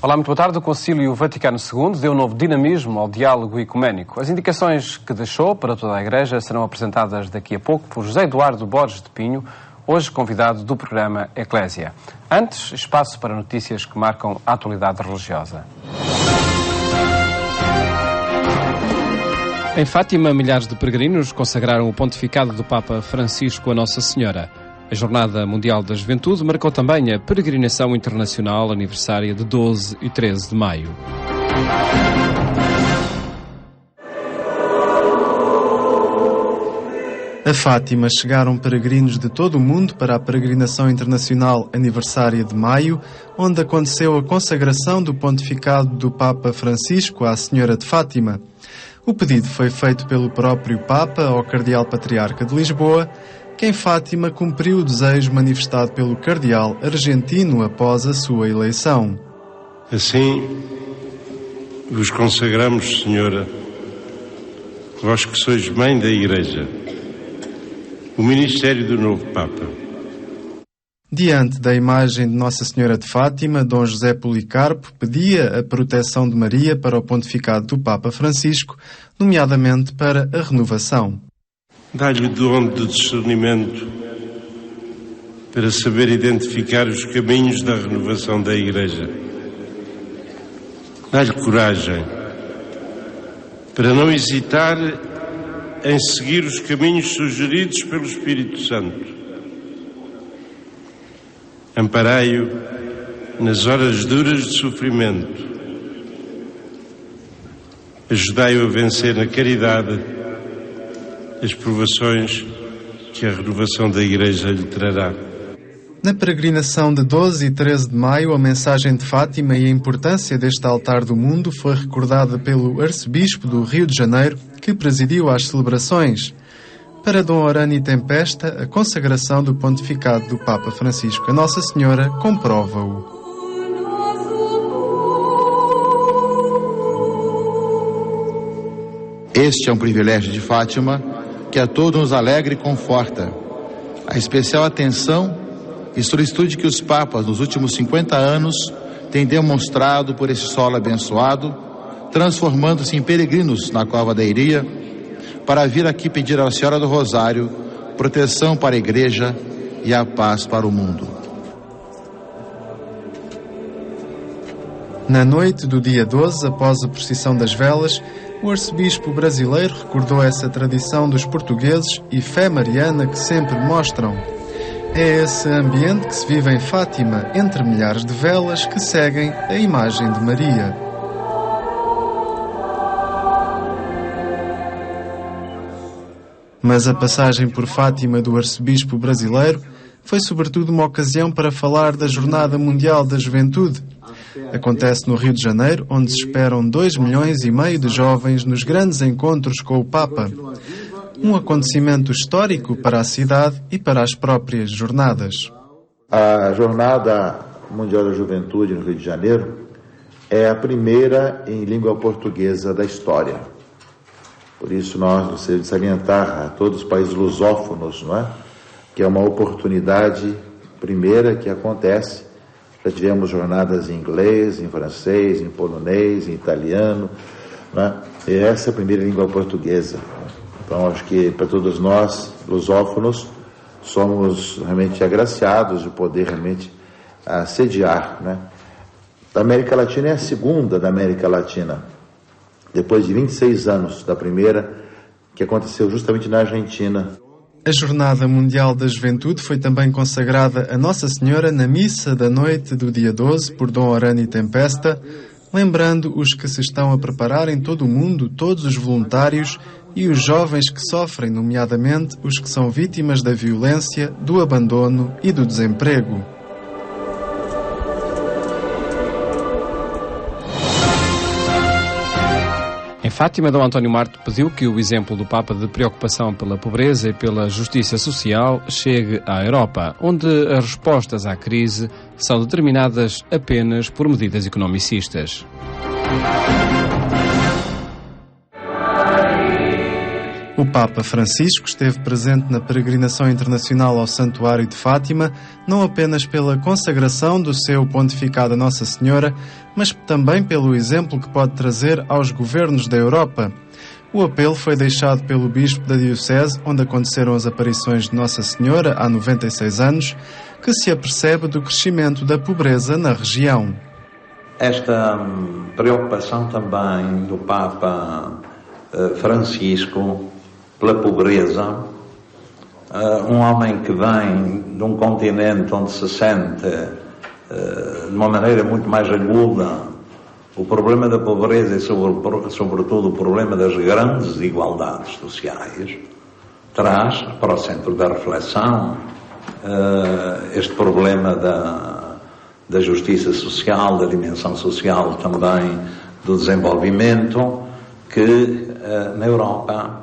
Olá, muito boa tarde. O Concílio Vaticano II deu novo dinamismo ao diálogo ecuménico. As indicações que deixou para toda a Igreja serão apresentadas daqui a pouco por José Eduardo Borges de Pinho, hoje convidado do programa Eclésia. Antes, espaço para notícias que marcam a atualidade religiosa. Em Fátima, milhares de peregrinos consagraram o pontificado do Papa Francisco a Nossa Senhora. A Jornada Mundial da Juventude marcou também a peregrinação internacional aniversária de 12 e 13 de maio. A Fátima chegaram peregrinos de todo o mundo para a peregrinação internacional aniversária de maio, onde aconteceu a consagração do pontificado do Papa Francisco à Senhora de Fátima. O pedido foi feito pelo próprio Papa ao Cardeal Patriarca de Lisboa, que em Fátima cumpriu o desejo manifestado pelo cardeal argentino após a sua eleição. Assim, vos consagramos, Senhora, vós que sois mãe da Igreja, o ministério do novo Papa. Diante da imagem de Nossa Senhora de Fátima, Dom José Policarpo pedia a proteção de Maria para o pontificado do Papa Francisco, nomeadamente para a renovação. Dá-lhe o dom de discernimento para saber identificar os caminhos da renovação da Igreja. Dá-lhe coragem para não hesitar em seguir os caminhos sugeridos pelo Espírito Santo. Amparai-o nas horas duras de sofrimento. Ajudai-o a vencer na caridade as provações que a renovação da Igreja lhe trará. Na peregrinação de 12 e 13 de maio, a mensagem de Fátima e a importância deste altar do mundo foi recordada pelo arcebispo do Rio de Janeiro, que presidiu às celebrações. Para Dom Orani Tempesta, a consagração do pontificado do Papa Francisco a Nossa Senhora comprova-o. Este é um privilégio de Fátima que a todos nos alegra e conforta. A especial atenção e solicitude que os papas nos últimos 50 anos têm demonstrado por esse solo abençoado, transformando-se em peregrinos na Cova da Iria, para vir aqui pedir à Senhora do Rosário proteção para a Igreja e a paz para o mundo. Na noite do dia 12, após a procissão das velas, o arcebispo brasileiro recordou essa tradição dos portugueses e fé mariana que sempre mostram. É esse ambiente que se vive em Fátima, entre milhares de velas que seguem a imagem de Maria. Mas a passagem por Fátima do arcebispo brasileiro foi sobretudo uma ocasião para falar da Jornada Mundial da Juventude. Acontece no Rio de Janeiro, onde se esperam 2,5 milhões de jovens nos grandes encontros com o Papa. Um acontecimento histórico para a cidade e para as próprias jornadas. A Jornada Mundial da Juventude no Rio de Janeiro é a primeira em língua portuguesa da história. Por isso nós gostaríamos de salientar a todos os países lusófonos, não é? Que é uma oportunidade primeira que acontece. Já tivemos jornadas em inglês, em francês, em polonês, em italiano, né? E essa é a primeira língua portuguesa. Então, acho que para todos nós, lusófonos, somos realmente agraciados de poder realmente sediar, né? A América Latina é a segunda da América Latina, depois de 26 anos da primeira, que aconteceu justamente na Argentina. A Jornada Mundial da Juventude foi também consagrada a Nossa Senhora na missa da noite do dia 12 por Dom Orani Tempesta, lembrando os que se estão a preparar em todo o mundo, todos os voluntários e os jovens que sofrem, nomeadamente os que são vítimas da violência, do abandono e do desemprego. Em Fátima, Dom António Marto pediu que o exemplo do Papa de preocupação pela pobreza e pela justiça social chegue à Europa, onde as respostas à crise são determinadas apenas por medidas economicistas. O Papa Francisco esteve presente na peregrinação internacional ao Santuário de Fátima, não apenas pela consagração do seu pontificado a Nossa Senhora, mas também pelo exemplo que pode trazer aos governos da Europa. O apelo foi deixado pelo bispo da diocese, onde aconteceram as aparições de Nossa Senhora há 96 anos, que se apercebe do crescimento da pobreza na região. Esta preocupação também do Papa Francisco pela pobreza, um homem que vem de um continente onde se sente de uma maneira muito mais aguda o problema da pobreza e sobretudo o problema das grandes desigualdades sociais, traz para o centro da reflexão este problema da justiça social, da dimensão social também do desenvolvimento, que na Europa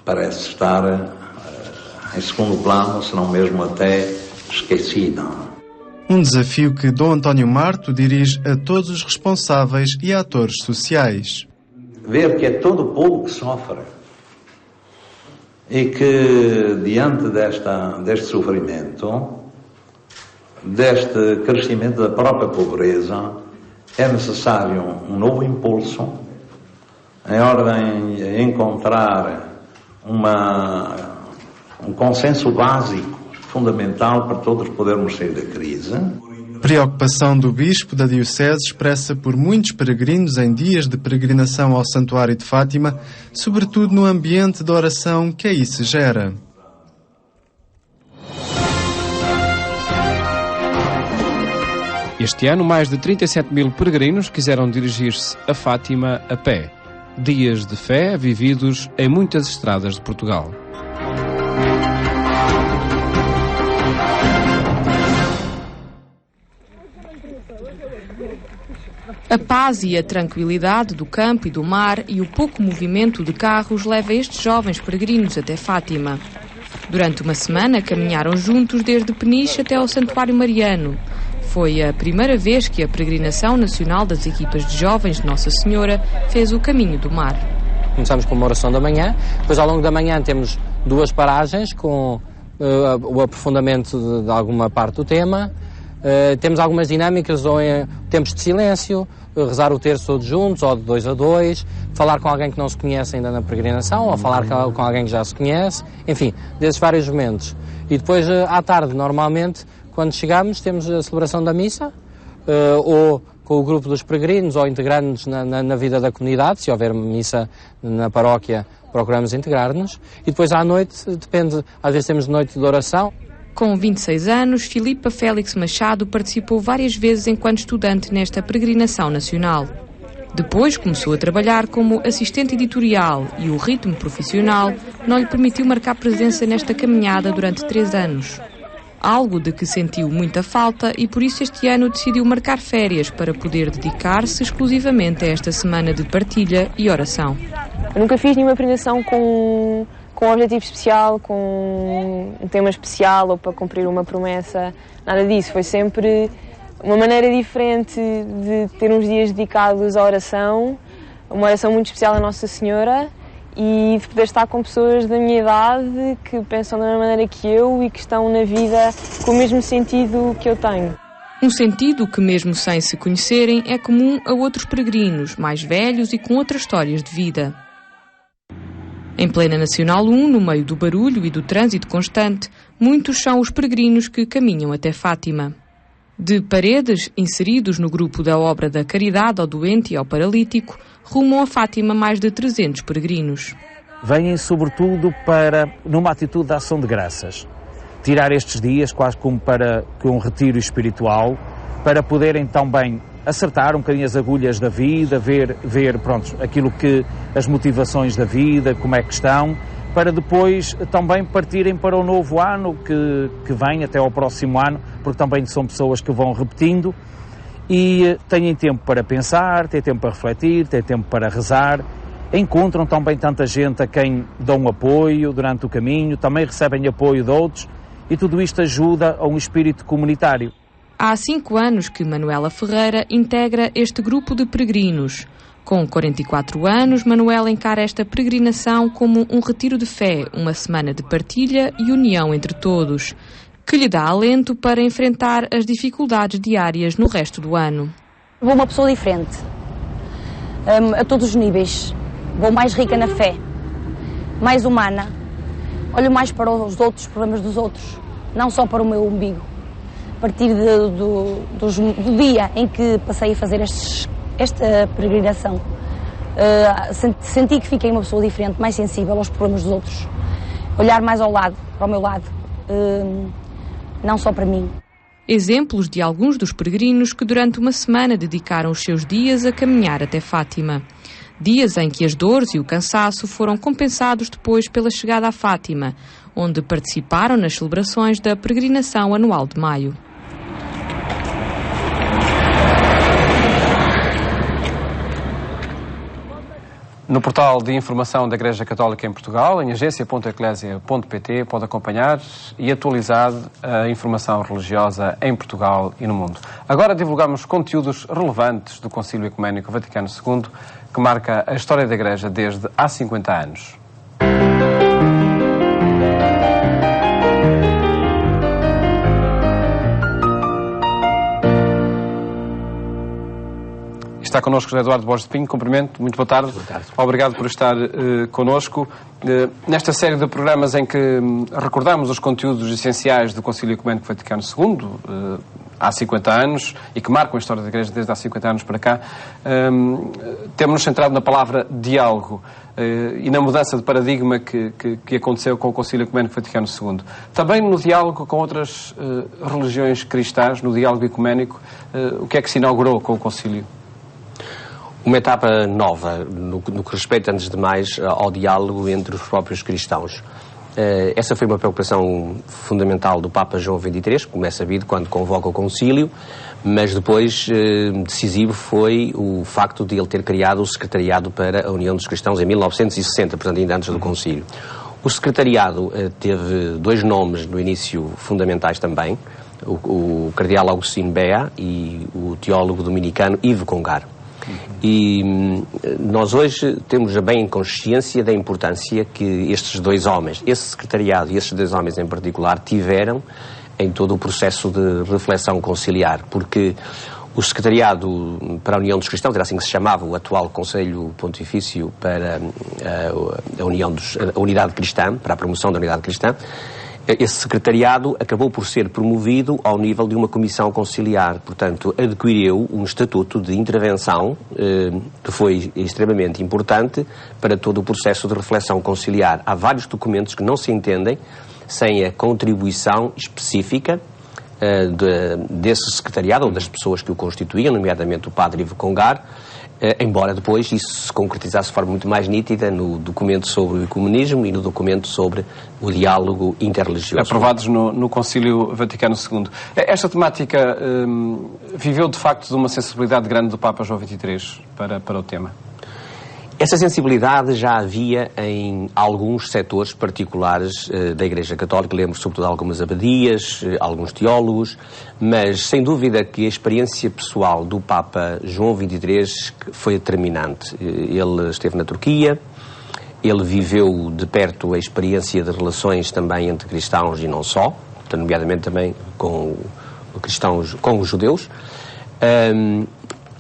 parece estar em segundo plano, se não mesmo até esquecida. Um desafio que Dom António Marto dirige a todos os responsáveis e atores sociais. Ver que é todo o povo que sofre e que, diante deste sofrimento, deste crescimento da própria pobreza, é necessário um novo impulso em ordem a encontrar um consenso básico, fundamental para todos podermos sair da crise. Preocupação do bispo da diocese expressa por muitos peregrinos em dias de peregrinação ao Santuário de Fátima, sobretudo no ambiente de oração que aí se gera. Este ano, mais de 37 mil peregrinos quiseram dirigir-se a Fátima a pé. Dias de fé vividos em muitas estradas de Portugal. A paz e a tranquilidade do campo e do mar e o pouco movimento de carros leva estes jovens peregrinos até Fátima. Durante uma semana caminharam juntos desde Peniche até ao Santuário Mariano. Foi a primeira vez que a peregrinação nacional das equipas de jovens de Nossa Senhora fez o caminho do mar. Começamos com uma oração da manhã, depois ao longo da manhã temos duas paragens com o aprofundamento de alguma parte do tema. Temos algumas dinâmicas ou em tempos de silêncio, rezar o terço todos juntos ou de 2 a 2, falar com alguém que não se conhece ainda na peregrinação ou falar com alguém que já se conhece, enfim, desses vários momentos. E depois à tarde, normalmente, quando chegamos, temos a celebração da missa, ou com o grupo dos peregrinos, ou integrando-nos na vida da comunidade. Se houver missa na paróquia, procuramos integrar-nos. E depois à noite, depende, às vezes temos noite de oração. Com 26 anos, Filipa Félix Machado participou várias vezes enquanto estudante nesta peregrinação nacional. Depois começou a trabalhar como assistente editorial e o ritmo profissional não lhe permitiu marcar presença nesta caminhada durante 3 anos. Algo de que sentiu muita falta e por isso este ano decidiu marcar férias para poder dedicar-se exclusivamente a esta semana de partilha e oração. Eu nunca fiz nenhuma peregrinação com um objetivo especial, com um tema especial ou para cumprir uma promessa, nada disso. Foi sempre uma maneira diferente de ter uns dias dedicados à oração, uma oração muito especial à Nossa Senhora e de poder estar com pessoas da minha idade que pensam da mesma maneira que eu e que estão na vida com o mesmo sentido que eu tenho. Um sentido que, mesmo sem se conhecerem, é comum a outros peregrinos, mais velhos e com outras histórias de vida. Em plena Nacional 1, no meio do barulho e do trânsito constante, muitos são os peregrinos que caminham até Fátima. De Paredes, inseridos no grupo da obra da caridade ao doente e ao paralítico, rumam a Fátima mais de 300 peregrinos. Vêm sobretudo para, numa atitude de ação de graças, tirar estes dias quase como para um retiro espiritual, para poderem também acertar um bocadinho as agulhas da vida, ver pronto, aquilo que as motivações da vida, como é que estão, para depois também partirem para o novo ano que vem, até ao próximo ano, porque também são pessoas que vão repetindo e têm tempo para pensar, têm tempo para refletir, têm tempo para rezar, encontram também tanta gente a quem dão apoio durante o caminho, também recebem apoio de outros e tudo isto ajuda a um espírito comunitário. A Há 5 anos que Manuela Ferreira integra este grupo de peregrinos. Com 44 anos, Manuela encara esta peregrinação como um retiro de fé, uma semana de partilha e união entre todos, que lhe dá alento para enfrentar as dificuldades diárias no resto do ano. Vou uma pessoa diferente, a todos os níveis. Vou mais rica na fé, mais humana. Olho mais para os outros, problemas dos outros, não só para o meu umbigo. A partir do dia em que passei a fazer esta peregrinação, senti que fiquei uma pessoa diferente, mais sensível aos problemas dos outros. Olhar mais para o meu lado, não só para mim. Exemplos de alguns dos peregrinos que durante uma semana dedicaram os seus dias a caminhar até Fátima. Dias em que as dores e o cansaço foram compensados depois pela chegada a Fátima, onde participaram nas celebrações da peregrinação anual de maio. No portal de informação da Igreja Católica em Portugal, em agência.eclesia.pt, pode acompanhar e atualizar a informação religiosa em Portugal e no mundo. Agora divulgamos conteúdos relevantes do Concílio Ecuménico Vaticano II, que marca a história da Igreja desde há 50 anos. Está connosco José Eduardo Borges de Pinho, cumprimento, muito boa tarde. Boa tarde. Obrigado por estar connosco. Nesta série de programas em que recordamos os conteúdos essenciais do Concílio Ecuménico Vaticano II, há 50 anos, e que marcam a história da Igreja desde há 50 anos para cá, temos-nos centrado na palavra diálogo e na mudança de paradigma que aconteceu com o Concílio Ecuménico Vaticano II. Também no diálogo com outras religiões cristãs, no diálogo ecuménico, o que é que se inaugurou com o Concílio? Uma etapa nova, no que respeita, antes de mais, ao diálogo entre os próprios cristãos. Essa foi uma preocupação fundamental do Papa João XXIII, como é sabido, quando convoca o concílio, mas depois decisivo foi o facto de ele ter criado o Secretariado para a União dos Cristãos em 1960, portanto ainda antes do concílio. O secretariado teve 2 nomes no início fundamentais também, o cardeal Agostinho Bea e o teólogo dominicano Yves Congar. E nós hoje temos bem consciência da importância que estes 2 homens, esse secretariado e estes 2 homens em particular, tiveram em todo o processo de reflexão conciliar, porque o Secretariado para a União dos Cristãos, era assim que se chamava o atual Conselho Pontifício para a Unidade Cristã, para a promoção da Unidade Cristã, esse secretariado acabou por ser promovido ao nível de uma comissão conciliar, portanto, adquiriu um estatuto de intervenção que foi extremamente importante para todo o processo de reflexão conciliar. Há vários documentos que não se entendem sem a contribuição específica desse secretariado ou das pessoas que o constituíam, nomeadamente o padre Yves Congar, embora depois isso se concretizasse de forma muito mais nítida no documento sobre o ecumenismo e no documento sobre o diálogo interreligioso. Aprovados no Concílio Vaticano II. Esta temática viveu, de facto, de uma sensibilidade grande do Papa João XXIII para o tema? Essa sensibilidade já havia em alguns setores particulares da Igreja Católica, lembro sobretudo de algumas abadias, alguns teólogos, mas sem dúvida que a experiência pessoal do Papa João XXIII foi determinante. Ele esteve na Turquia, ele viveu de perto a experiência de relações também entre cristãos e não só, nomeadamente também com os judeus.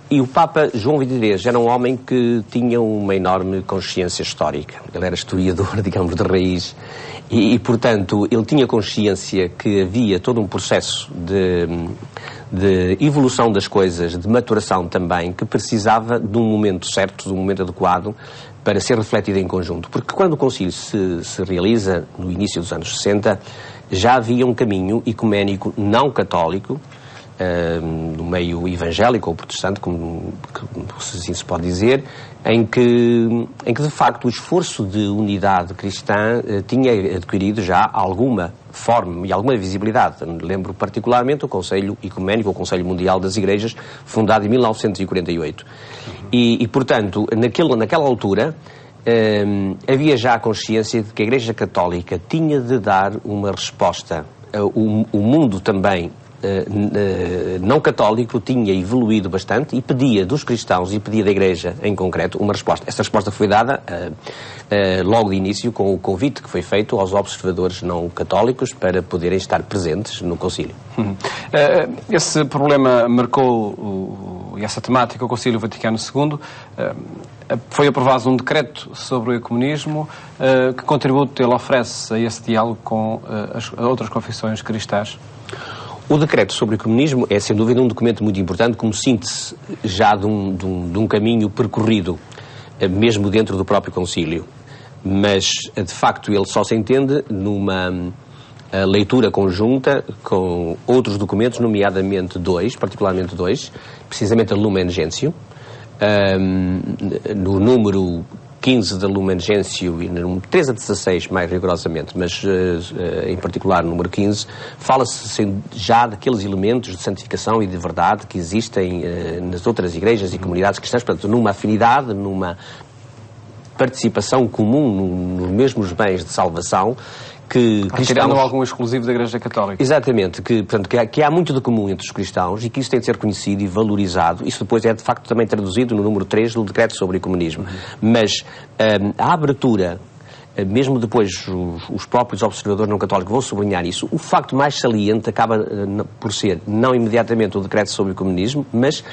E o Papa João XXIII era um homem que tinha uma enorme consciência histórica. Ele era historiador, digamos, de raiz. E portanto, ele tinha consciência que havia todo um processo de evolução das coisas, de maturação também, que precisava de um momento certo, de um momento adequado, para ser refletido em conjunto. Porque quando o concílio se realiza, no início dos anos 60, já havia um caminho ecuménico não católico, no meio evangélico ou protestante, como assim se pode dizer, em que de facto o esforço de unidade cristã tinha adquirido já alguma forma e alguma visibilidade. Lembro particularmente o Conselho Ecuménico, o Conselho Mundial das Igrejas, fundado em 1948. E portanto, naquela altura, havia já a consciência de que a Igreja Católica tinha de dar uma resposta. O mundo também não católico tinha evoluído bastante e pedia dos cristãos e pedia da Igreja em concreto uma resposta. Essa resposta foi dada logo de início com o convite que foi feito aos observadores não católicos para poderem estar presentes no concílio. Esse problema marcou, e essa temática, o Concílio Vaticano II. Foi aprovado um decreto sobre o ecumenismo. Que contributo ele oferece a esse diálogo com as outras confissões cristãs? O decreto sobre o ecumenismo é, sem dúvida, um documento muito importante como síntese já de um caminho percorrido, mesmo dentro do próprio concílio. Mas, de facto, ele só se entende numa leitura conjunta com outros documentos, nomeadamente particularmente dois, precisamente a Lumen Gentium, no número 15 da Lumen Gentium e no número 13 a 16, mais rigorosamente, mas em particular no número 15, fala-se já daqueles elementos de santificação e de verdade que existem nas outras igrejas e comunidades cristãs, portanto, numa afinidade, numa participação comum nos mesmos bens de salvação, que tirando algum exclusivo da Igreja Católica. Exatamente, portanto, que há muito de comum entre os cristãos e que isso tem de ser conhecido e valorizado. Isso depois é, de facto, também traduzido no número 3 do Decreto sobre o Ecumenismo. Mas a abertura, mesmo depois os próprios observadores não católicos vão sublinhar isso, o facto mais saliente acaba por ser, não imediatamente o Decreto sobre o Ecumenismo, mas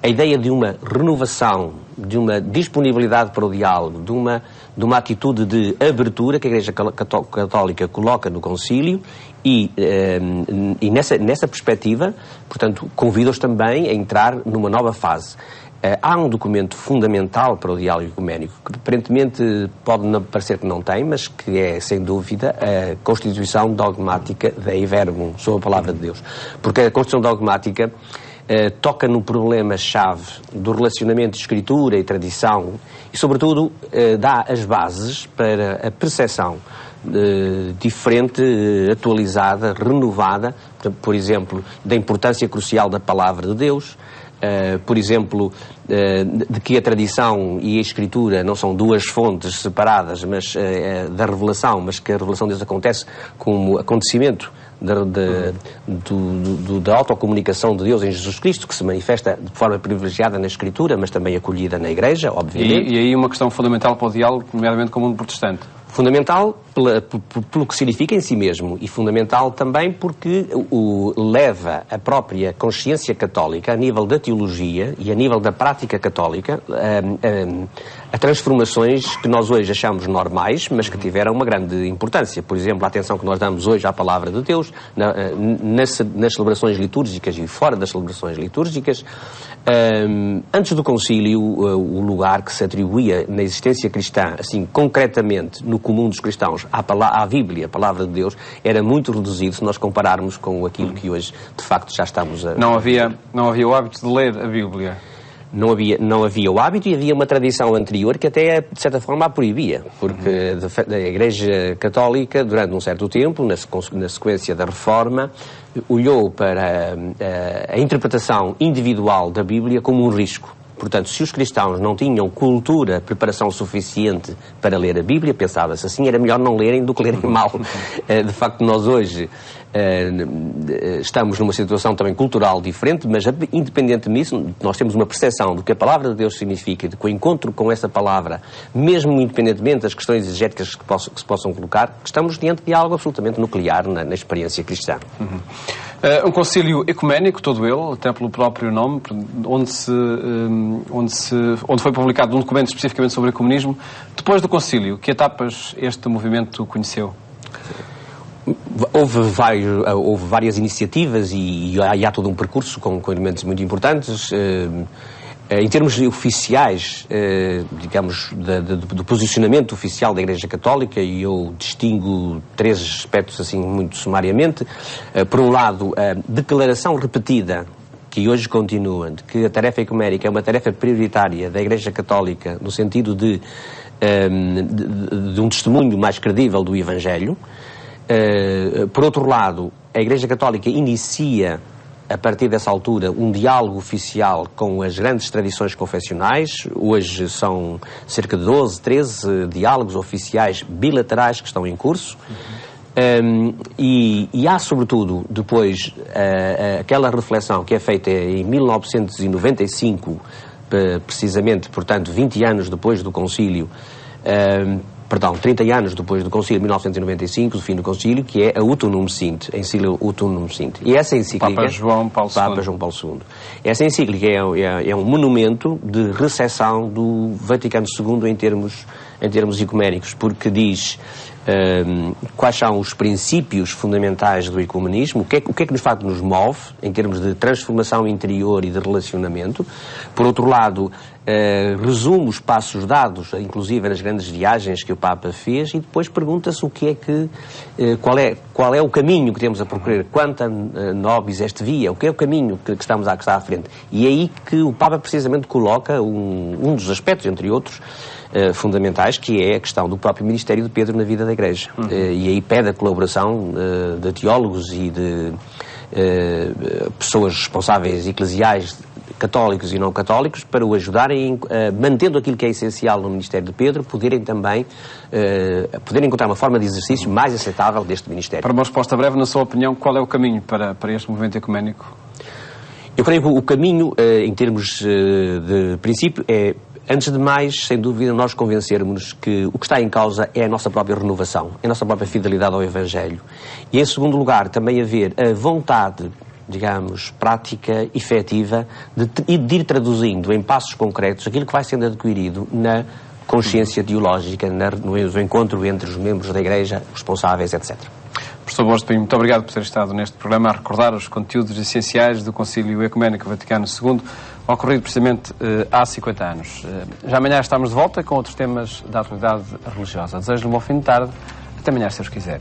a ideia de uma renovação, de uma disponibilidade para o diálogo, de uma atitude de abertura que a Igreja Católica coloca no concílio e nessa perspectiva, portanto, convido-os também a entrar numa nova fase. Há um documento fundamental para o diálogo ecuménico, que aparentemente pode parecer que não tem, mas que é, sem dúvida, a Constituição Dogmática Dei Verbum, sobre a Palavra de Deus. Porque a Constituição Dogmática toca no problema-chave do relacionamento de escritura e tradição e, sobretudo, dá as bases para a percepção diferente, atualizada, renovada, por exemplo, da importância crucial da Palavra de Deus, por exemplo, de que a tradição e a escritura não são duas fontes separadas da revelação, mas que a revelação de Deus acontece como acontecimento da autocomunicação de Deus em Jesus Cristo, que se manifesta de forma privilegiada na Escritura, mas também acolhida na Igreja, obviamente. E aí uma questão fundamental para o diálogo, nomeadamente com o mundo protestante. Fundamental pelo que significa em si mesmo e fundamental também porque leva a própria consciência católica, a nível da teologia e a nível da prática católica, a transformações que nós hoje achamos normais, mas que tiveram uma grande importância. Por exemplo, a atenção que nós damos hoje à Palavra de Deus, nas celebrações litúrgicas e fora das celebrações litúrgicas. Antes do concílio, o lugar que se atribuía na existência cristã, assim, concretamente, no comum dos cristãos, à Bíblia, a Palavra de Deus, era muito reduzido se nós compararmos com aquilo que hoje, de facto, já estamos a... Não havia o hábito de ler a Bíblia. Não havia o hábito e havia uma tradição anterior que até, de certa forma, a proibia, porque a Igreja Católica, durante um certo tempo, na sequência da Reforma, olhou para a interpretação individual da Bíblia como um risco. Portanto, se os cristãos não tinham cultura, preparação suficiente para ler a Bíblia, pensava-se assim, era melhor não lerem do que lerem mal. De facto, nós hoje estamos numa situação também cultural diferente, mas independente disso, nós temos uma percepção do que a Palavra de Deus significa e de que o encontro com essa palavra, mesmo independentemente das questões exegéticas que se possam colocar, estamos diante de algo absolutamente nuclear na experiência cristã. Um concílio ecuménico, todo ele, até pelo próprio nome, onde foi publicado um documento especificamente sobre o ecumenismo. Depois do concílio, que etapas este movimento conheceu? Houve várias iniciativas e há todo um percurso com elementos muito importantes. Em termos oficiais, digamos, do posicionamento oficial da Igreja Católica, e eu distingo três aspectos assim muito sumariamente. Por um lado, a declaração repetida, que hoje continua, de que a tarefa ecuménica é uma tarefa prioritária da Igreja Católica no sentido de um testemunho mais credível do Evangelho. Por outro lado, a Igreja Católica inicia, a partir dessa altura, um diálogo oficial com as grandes tradições confessionais. Hoje são cerca de 12, 13 diálogos oficiais bilaterais que estão em curso. E há, sobretudo, depois, aquela reflexão que é feita em 1995, precisamente, portanto, 20 anos depois do concílio, 30 anos depois do concílio de 1995, do fim do concílio, que é a Ut Unum Sint, a encíclica Ut Unum Sint. E essa encíclica... Papa João Paulo II. Essa encíclica é um monumento de recepção do Vaticano II em termos ecuménicos, porque diz quais são os princípios fundamentais do ecumenismo, o que é que nos faz, nos move em termos de transformação interior e de relacionamento. Por outro lado, resume os passos dados, inclusive nas grandes viagens que o Papa fez, e depois pergunta-se o que é que, qual é o caminho que temos a percorrer, quanta nobis est via, o que é o caminho que está à frente. E é aí que o Papa precisamente coloca um dos aspectos, entre outros, fundamentais, que é a questão do próprio ministério de Pedro na vida da Igreja. E aí pede a colaboração de teólogos e de pessoas responsáveis eclesiais, católicos e não católicos, para o ajudarem, mantendo aquilo que é essencial no ministério de Pedro, poderem também encontrar uma forma de exercício mais aceitável deste ministério. Para uma resposta breve, na sua opinião, qual é o caminho para este movimento ecuménico? Eu creio que o caminho, em termos de princípio, é, antes de mais, sem dúvida, nós convencermos que o que está em causa é a nossa própria renovação, é a nossa própria fidelidade ao Evangelho. E, em segundo lugar, também haver a vontade, digamos, prática, efetiva, de ir traduzindo em passos concretos aquilo que vai sendo adquirido na consciência teológica, no encontro entre os membros da Igreja, responsáveis, etc. Professor Borges de Pinho, muito obrigado por ter estado neste programa a recordar os conteúdos essenciais do Concílio Ecuménico Vaticano II, ocorrido precisamente há 50 anos. Já amanhã estamos de volta com outros temas da atualidade religiosa. Desejo-lhe um bom fim de tarde. Até amanhã, se Deus quiser.